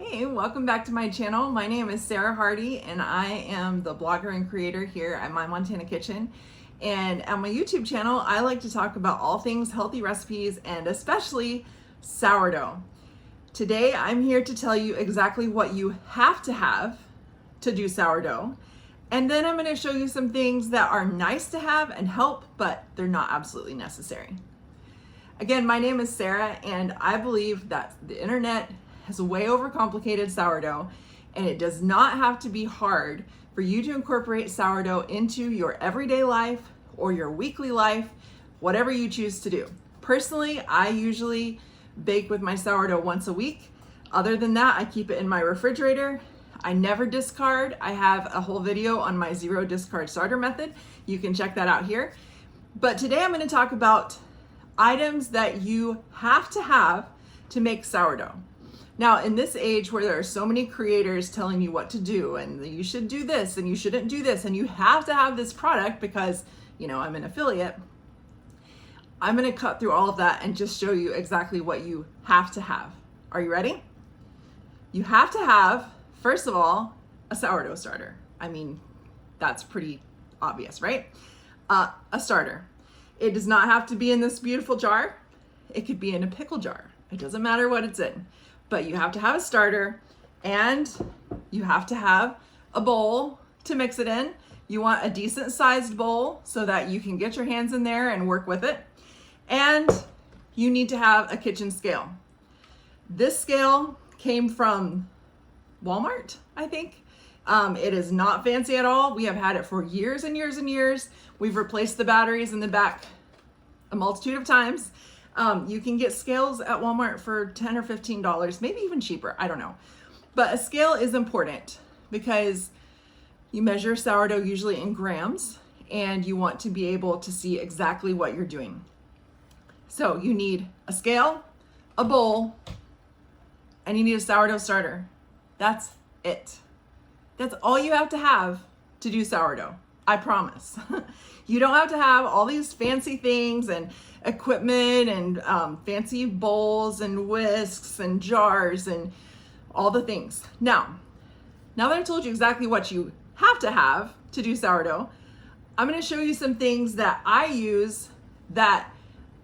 Hey, welcome back to my channel. My name is Sarah Hardy and I am the blogger and creator here at My Montana Kitchen. And on my YouTube channel, I like to talk about all things healthy recipes and especially sourdough. Today, I'm here to tell you exactly what you have to do sourdough. And then I'm going to show you some things that are nice to have and help, but they're not absolutely necessary. Again, my name is Sarah and I believe that the internet has way overcomplicated sourdough, and it does not have to be hard for you to incorporate sourdough into your everyday life or your weekly life, whatever you choose to do. Personally, I usually bake with my sourdough once a week. Other than that, I keep it in my refrigerator. I never discard. I have a whole video on my zero discard starter method. You can check that out here. But today I'm going to talk about items that you have to make sourdough. Now, in this age where there are so many creators telling you what to do and you should do this and you shouldn't do this and you have to have this product because, you know, I'm an affiliate, I'm going to cut through all of that and just show you exactly what you have to have. Are you ready? You have to have, first of all, a sourdough starter. I mean, that's pretty obvious, right? A starter. It does not have to be in this beautiful jar. It could be in a pickle jar. It doesn't matter what it's in. But you have to have a starter and you have to have a bowl to mix it in. You want a decent sized bowl so that you can get your hands in there and work with it. And you need to have a kitchen scale. This scale came from Walmart, I think. It is not fancy at all. We have had it for years and years and years. We've replaced the batteries in the back a multitude of times. You can get scales at Walmart for $10 or $15, maybe even cheaper, I don't know. But a scale is important because you measure sourdough usually in grams and you want to be able to see exactly what you're doing. So you need a scale, a bowl, and you need a sourdough starter. That's it. That's all you have to do sourdough. I promise. You don't have to have all these fancy things and equipment and fancy bowls and whisks and jars and all the things. Now that I told you exactly what you have to do sourdough, I'm going to show you some things that I use that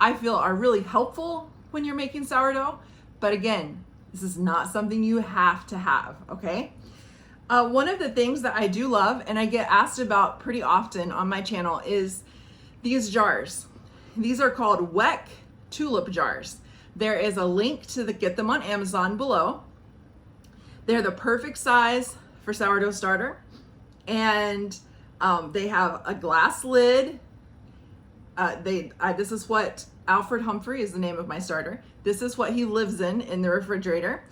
I feel are really helpful when you're making sourdough. But again, this is not something you have to have, okay? One of the things that I do love and I get asked about pretty often on my channel is these jars. These are called Weck tulip jars. There is a link to get them on Amazon below. They're the perfect size for sourdough starter. And they have a glass lid. This is what Alfred Humphrey is the name of my starter. This is what he lives in the refrigerator.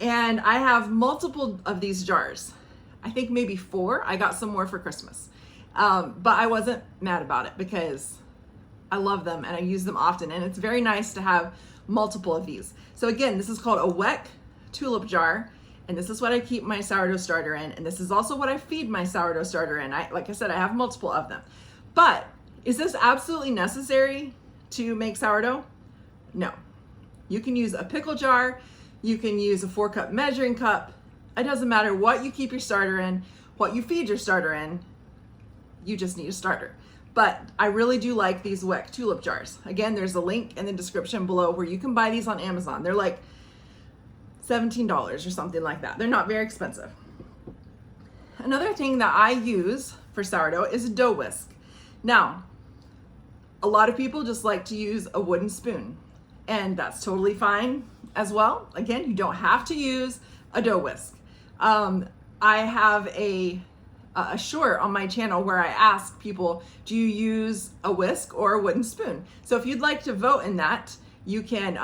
And I have multiple of these jars. I think maybe 4. I got some more for Christmas. But I wasn't mad about it because I love them and I use them often. And it's very nice to have multiple of these. So again, this is called a Weck tulip jar. And this is what I keep my sourdough starter in. And this is also what I feed my sourdough starter in. Like I said, I have multiple of them. But is this absolutely necessary to make sourdough? No. You can use a pickle jar. You can use a 4-cup measuring cup. It doesn't matter what you keep your starter in, what you feed your starter in, you just need a starter. But I really do like these Weck tulip jars. Again, there's a link in the description below where you can buy these on Amazon. They're like $17 or something like that. They're not very expensive. Another thing that I use for sourdough is a dough whisk. Now, a lot of people just like to use a wooden spoon, and that's totally fine as well. Again, you don't have to use a dough whisk. I have a short on my channel where I ask people, do you use a whisk or a wooden spoon? So if you'd like to vote in that, you can,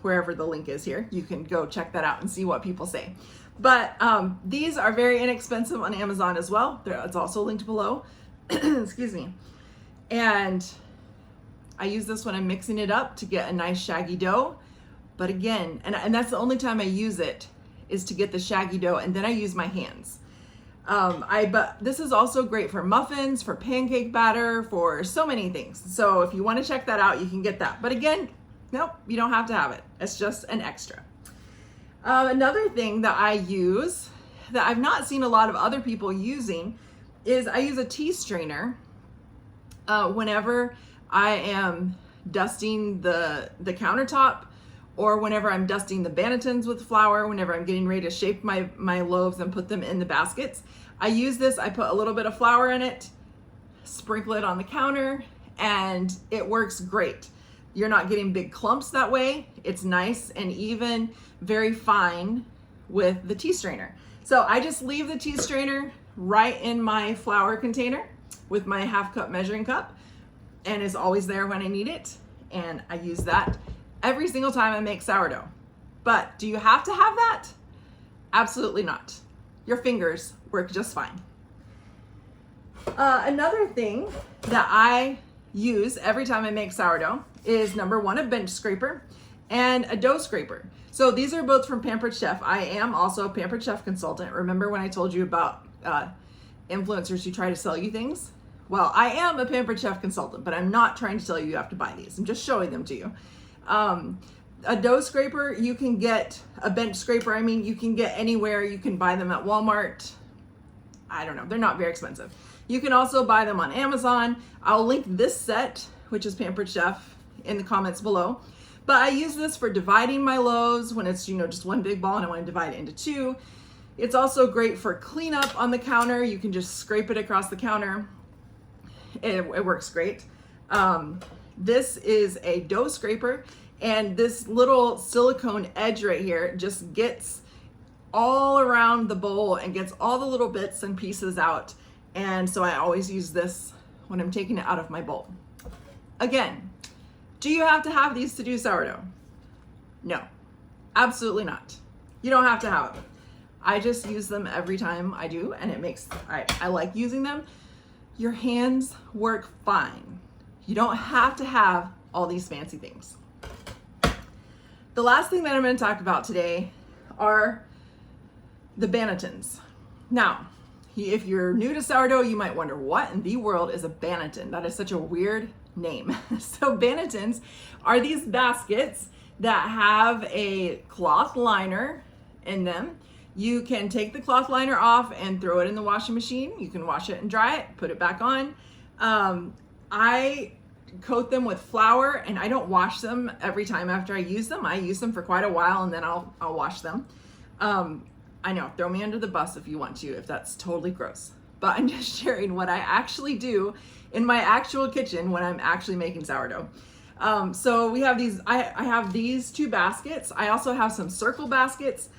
wherever the link is here, you can go check that out and see what people say. But these are very inexpensive on Amazon as well. It's also linked below. Excuse me. And I use this when I'm mixing it up to get a nice shaggy dough. But again, and that's the only time I use it, is to get the shaggy dough, and then I use my hands. But this is also great for muffins, for pancake batter, for so many things. So if you want to check that out, you can get that. But again, nope, you don't have to have it. It's just an extra. Another thing that I use that I've not seen a lot of other people using is I use a tea strainer whenever I am dusting the countertop, or whenever I'm dusting the bannetons with flour, whenever I'm getting ready to shape my loaves and put them in the baskets. I use this, I put a little bit of flour in it, sprinkle it on the counter, and it works great. You're not getting big clumps that way. It's nice and even, very fine with the tea strainer. So I just leave the tea strainer right in my flour container with my 1/2 cup measuring cup, and is always there when I need it. And I use that every single time I make sourdough. But do you have to have that? Absolutely not. Your fingers work just fine. Another thing that I use every time I make sourdough is, number one, a bench scraper and a dough scraper. So these are both from Pampered Chef. I am also a Pampered Chef consultant. Remember when I told you about influencers who try to sell you things? Well, I am a Pampered Chef consultant, but I'm not trying to tell you have to buy these. I'm just showing them to you. A dough scraper, you can get a bench scraper. I mean, you can get anywhere. You can buy them at Walmart. I don't know. They're not very expensive. You can also buy them on Amazon. I'll link this set, which is Pampered Chef, in the comments below. But I use this for dividing my loaves when it's, just one big ball and I want to divide it into two. It's also great for cleanup on the counter. You can just scrape it across the counter. It works great. This is a dough scraper, and this little silicone edge right here just gets all around the bowl and gets all the little bits and pieces out. And so I always use this when I'm taking it out of my bowl. Again, do you have to have these to do sourdough? No, absolutely not. You don't have to have them. I just use them every time I do, and I like using them. Your hands work fine. You don't have to have all these fancy things. The last thing that I'm going to talk about today are the bannetons. Now, if you're new to sourdough, you might wonder, what in the world is a banneton? That is such a weird name. So bannetons are these baskets that have a cloth liner in them. You can take the cloth liner off and throw it in the washing machine. You can wash it and dry it, put it back on. I coat them with flour, and I don't wash them every time after I use them. I use them for quite a while, and then I'll wash them. I know, throw me under the bus if you want to, if that's totally gross. But I'm just sharing what I actually do in my actual kitchen when I'm actually making sourdough. So we have these, I have these two baskets. I also have some circle baskets,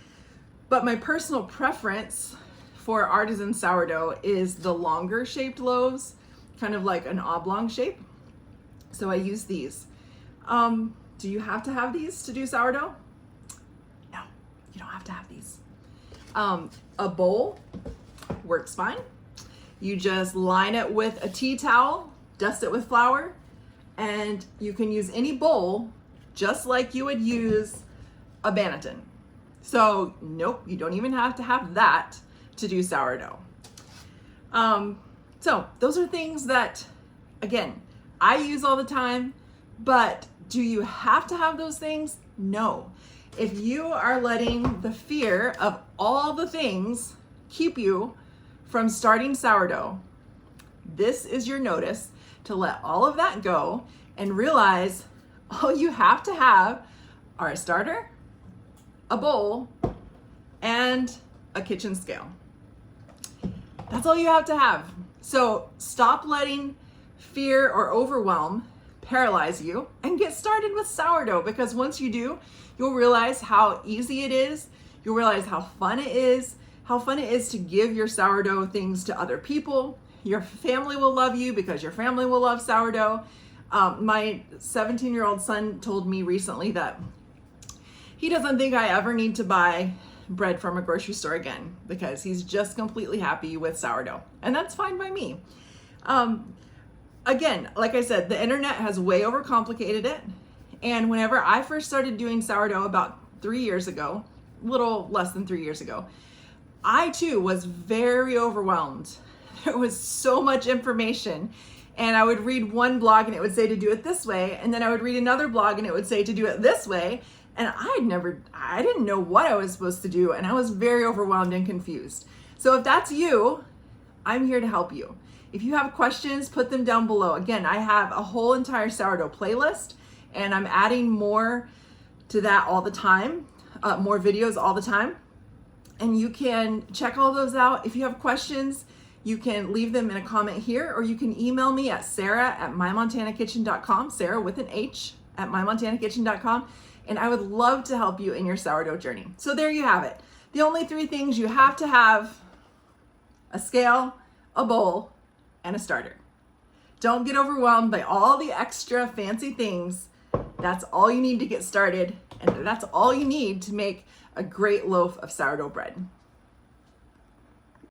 but my personal preference for artisan sourdough is the longer shaped loaves, kind of like an oblong shape. So I use these. Do you have to have these to do sourdough? No, you don't have to have these. A bowl works fine. You just line it with a tea towel, dust it with flour, and you can use any bowl just like you would use a banneton. So nope, you don't even have to have that to do sourdough. So those are things that, again, I use all the time, but do you have to have those things? No. If you are letting the fear of all the things keep you from starting sourdough, this is your notice to let all of that go and realize all you have to have are a starter, a bowl, and a kitchen scale. That's all you have to have. So stop letting fear or overwhelm paralyze you and get started with sourdough, because once you do, you'll realize how easy it is. You'll realize how fun it is to give your sourdough things to other people. Your family will love you because your family will love sourdough. My 17-year-old son told me recently that he doesn't think I ever need to buy bread from a grocery store again because he's just completely happy with sourdough. And that's fine by me. Again, like I said, the internet has way overcomplicated it. And whenever I first started doing sourdough about 3 years ago, a little less than 3 years ago, I too was very overwhelmed. There was so much information, and I would read one blog and it would say to do it this way, and then I would read another blog and it would say to do it this way, And I didn't know what I was supposed to do, and I was very overwhelmed and confused. So if that's you, I'm here to help you. If you have questions, put them down below. Again, I have a whole entire sourdough playlist, and I'm adding more to that all the time, more videos all the time. And you can check all those out. If you have questions, you can leave them in a comment here, or you can email me at sarah@mymontanakitchen.com, Sarah with an H at mymontanakitchen.com, and I would love to help you in your sourdough journey. So there you have it. The only 3 things you have to have: a scale, a bowl, and a starter. Don't get overwhelmed by all the extra fancy things. That's all you need to get started, and that's all you need to make a great loaf of sourdough bread.